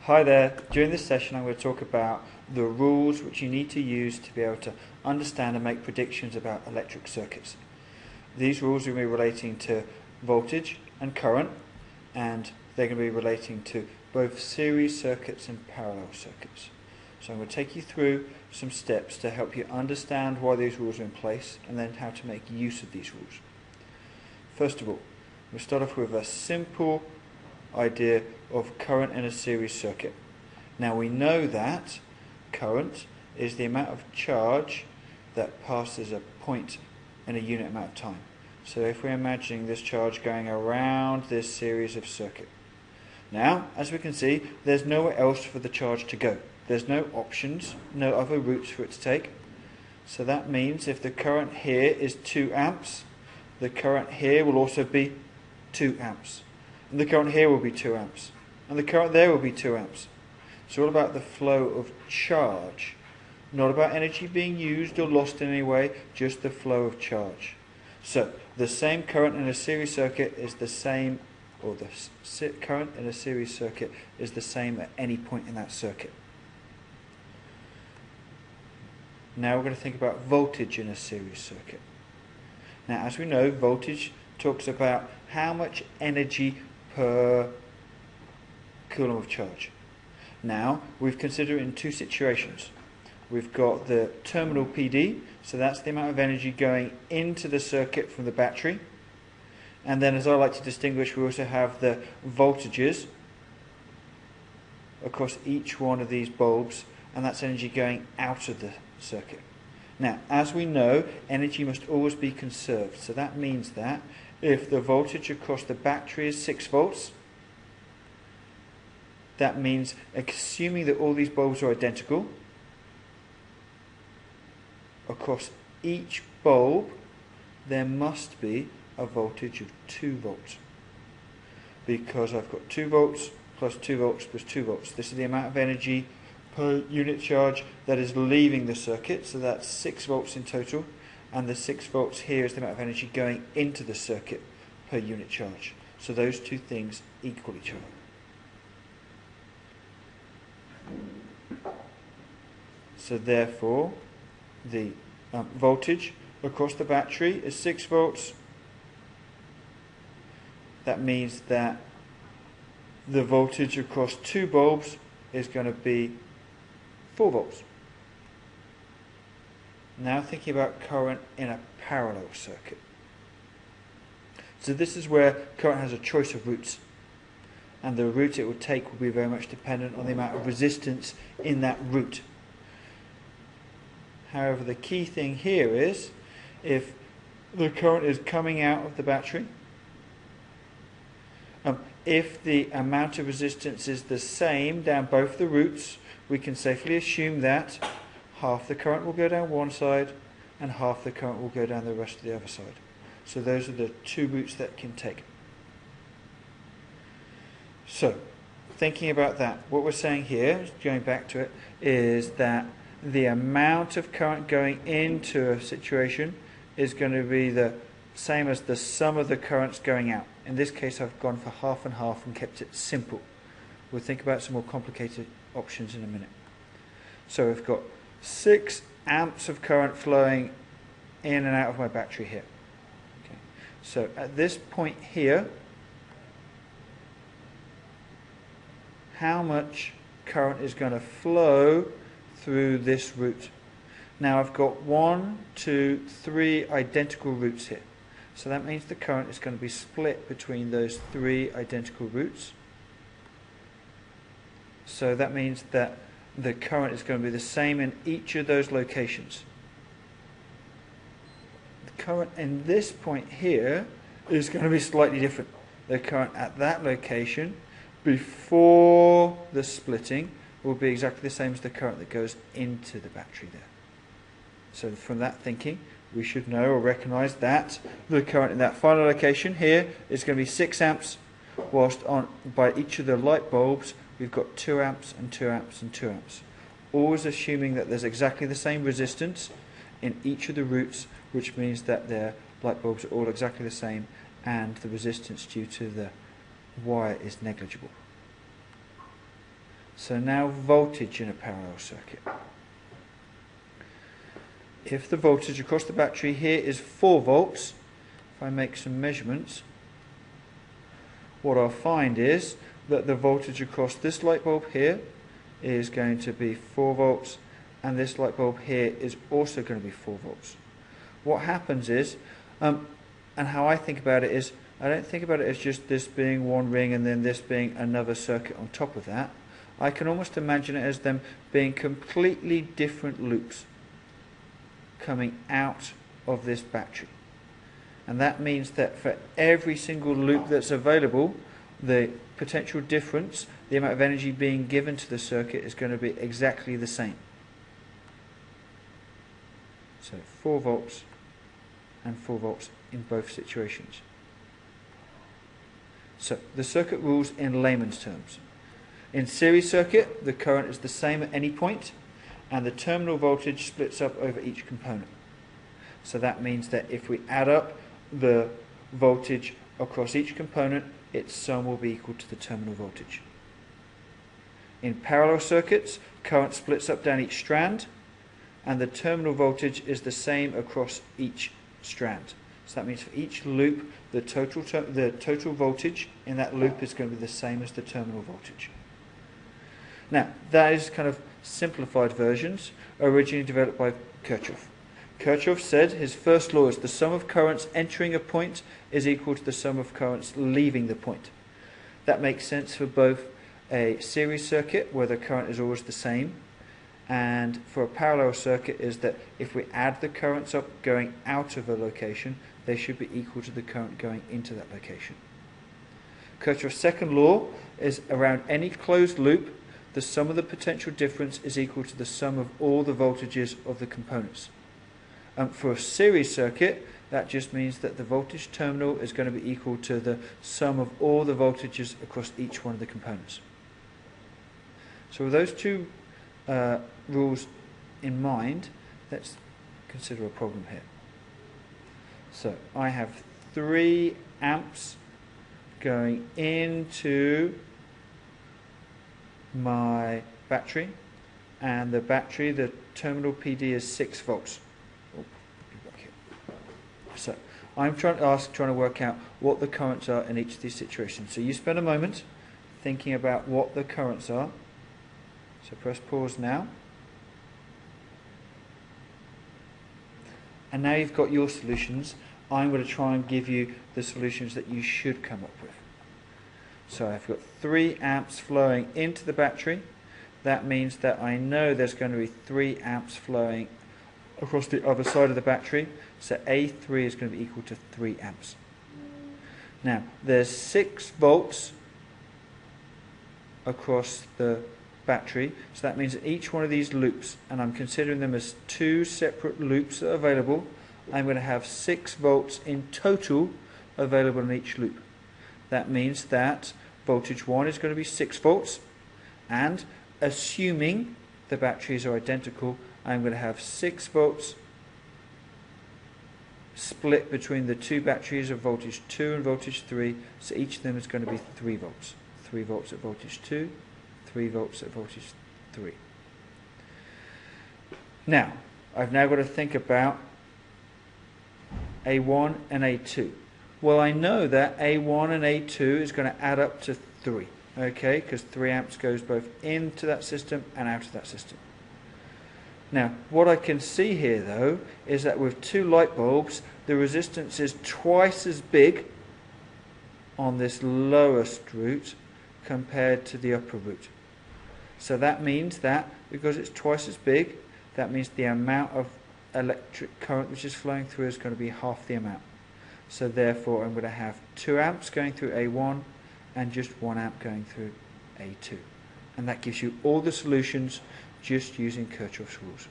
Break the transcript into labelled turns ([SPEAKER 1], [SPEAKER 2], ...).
[SPEAKER 1] Hi there, during this session I'm going to talk about the rules which you need to use to be able to understand and make predictions about electric circuits. These rules will be relating to voltage and current, and they're going to be relating to both series circuits and parallel circuits. So I'm going to take you through some steps to help you understand why these rules are in place and then how to make use of these rules. First of all, we'll start off with a simple idea of current in a series circuit. Now we know that current is the amount of charge that passes a point in a unit amount of time. So if we're imagining this charge going around this series of circuit. Now, as we can see, there's nowhere else for the charge to go. There's no options, no other routes for it to take. So that means if the current here is 2 amps, the current here will also be 2 amps. And the current here will be 2 amps. And the current there will be 2 amps. It's all about the flow of charge. Not about energy being used or lost in any way, just the flow of charge. So, the same current in a series circuit is the same, or the current in a series circuit is the same at any point in that circuit. Now we're going to think about voltage in a series circuit. Now, as we know, voltage talks about how much energy per coulomb of charge. Now, we've considered it in 2 situations. We've got the terminal PD, so that's the amount of energy going into the circuit from the battery. And then, as I like to distinguish, we also have the voltages across each one of these bulbs, and that's energy going out of the circuit. Now, as we know, energy must always be conserved. So that means that if the voltage across the battery is 6 volts, that means, assuming that all these bulbs are identical, across each bulb there must be a voltage of 2 volts. Because I've got 2 volts plus 2 volts plus 2 volts. This is the amount of energy per unit charge that is leaving the circuit, so that's 6 volts in total, and the 6 volts here is the amount of energy going into the circuit per unit charge. So those 2 things equal each other. So therefore, the voltage across the battery is 6 volts. That means that the voltage across 2 bulbs is going to be 4 volts. Now thinking about current in a parallel circuit. So this is where current has a choice of routes. And the route it will take will be very much dependent on the amount of resistance in that route. However, the key thing here is if the current is coming out of the battery, if the amount of resistance is the same down both the routes, we can safely assume that half the current will go down one side and half the current will go down the rest of the other side. So those are the 2 routes that it can take. So, thinking about that, what we're saying here, going back to it, is that the amount of current going into a situation is going to be the same as the sum of the currents going out. In this case, I've gone for half and half and kept it simple. We'll think about some more complicated options in a minute. So we've got 6 amps of current flowing in and out of my battery here. Okay. So at this point here, how much current is going to flow through this route? Now I've got 1, 2, 3 identical routes here. So that means the current is going to be split between those 3 identical routes. So that means that the current is going to be the same in each of those locations. The current in this point here is going to be slightly different. The current at that location before the splitting will be exactly the same as the current that goes into the battery there. So from that thinking, we should know or recognize that the current in that final location here is going to be 6 amps, whilst by each of the light bulbs we've got 2 amps and 2 amps and 2 amps. Always assuming that there's exactly the same resistance in each of the routes, which means that their light bulbs are all exactly the same and the resistance due to the wire is negligible. So now voltage in a parallel circuit. If the voltage across the battery here is 4 volts, if I make some measurements, what I'll find is that the voltage across this light bulb here is going to be 4 volts, and this light bulb here is also going to be 4 volts. What happens is, and how I think about it is, I don't think about it as just this being one ring and then this being another circuit on top of that. I can almost imagine it as them being completely different loops coming out of this battery. And that means that for every single loop that's available, the potential difference, the amount of energy being given to the circuit, is going to be exactly the same. So 4 volts and 4 volts in both situations. So the circuit rules in layman's terms. In series circuit, the current is the same at any point, and the terminal voltage splits up over each component. So that means that if we add up the voltage across each component, its sum will be equal to the terminal voltage. In parallel circuits, current splits up down each strand, and the terminal voltage is the same across each strand. So that means for each loop, the total voltage in that loop is going to be the same as the terminal voltage. Now, that is kind of simplified versions, originally developed by Kirchoff. Kirchoff said his first law is the sum of currents entering a point is equal to the sum of currents leaving the point. That makes sense for both a series circuit, where the current is always the same, and for a parallel circuit is that if we add the currents up going out of a location, they should be equal to the current going into that location. Kirchoff's second law is around any closed loop, the sum of the potential difference is equal to the sum of all the voltages of the components. For a series circuit, that just means that the voltage terminal is going to be equal to the sum of all the voltages across each one of the components. So with those two rules in mind, let's consider a problem here. So I have 3 amps going into my battery, and the battery, the terminal PD is 6 volts. So I'm trying to work out what the currents are in each of these situations. So you spend a moment thinking about what the currents are. So press pause now. And now you've got your solutions. I'm going to try and give you the solutions that you should come up with. So I've got 3 amps flowing into the battery. That means that I know there's going to be 3 amps flowing across the other side of the battery. So A3 is going to be equal to 3 amps. Now, there's 6 volts across the battery. So that means that each one of these loops, and I'm considering them as 2 separate loops that are available, I'm going to have 6 volts in total available in each loop. That means that voltage 1 is going to be 6 volts, and assuming the batteries are identical, I'm going to have 6 volts split between the 2 batteries of voltage 2 and voltage 3, so each of them is going to be 3 volts. 3 volts at voltage 2, 3 volts at voltage 3. Now, I've now got to think about A1 and A2. Well, I know that A1 and A2 is going to add up to 3, okay, because 3 amps goes both into that system and out of that system. Now, what I can see here, though, is that with 2 light bulbs, the resistance is twice as big on this lowest route compared to the upper route. So that means that, because it's twice as big, that means the amount of electric current which is flowing through is going to be half the amount. So therefore, I'm going to have 2 amps going through A1 and just 1 amp going through A2. And that gives you all the solutions just using Kirchoff's rules.